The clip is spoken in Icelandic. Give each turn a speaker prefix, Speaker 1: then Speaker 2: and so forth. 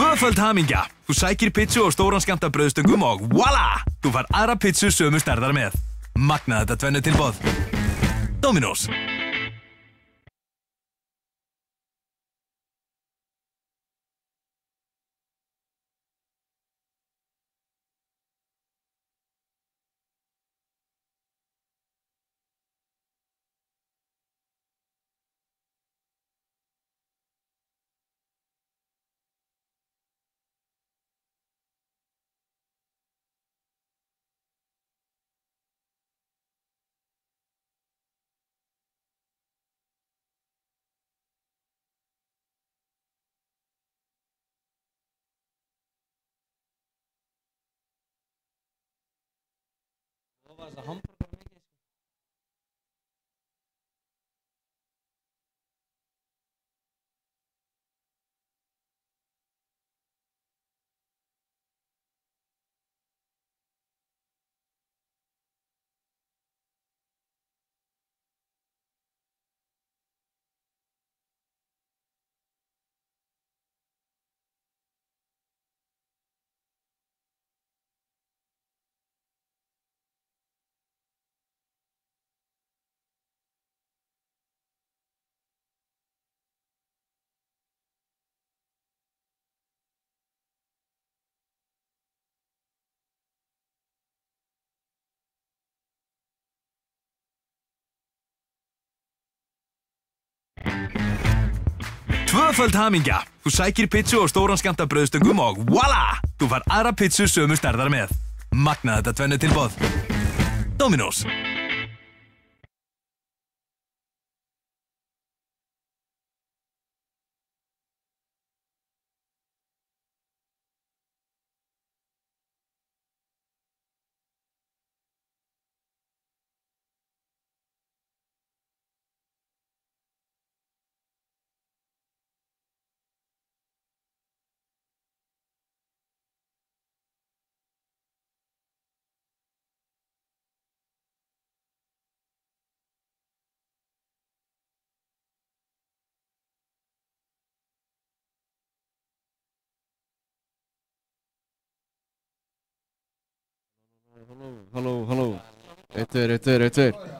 Speaker 1: Tvöföld hamingja. Þú sækir pizzu og stóran skammt af brauðstöngum og voila! Þú fær aðra pizzu sömu stærðar með. Magnað þetta tvennu tilboð. Dominos. Tvöföld hamingja. Þú sækir pizzu og stóran skammt af brauðstöngum og voila! Þú fær aðra pizzu sömu stærðar með. Magnað þetta tvennu tilboð. Dominos.
Speaker 2: Halló. Eitt, tveir.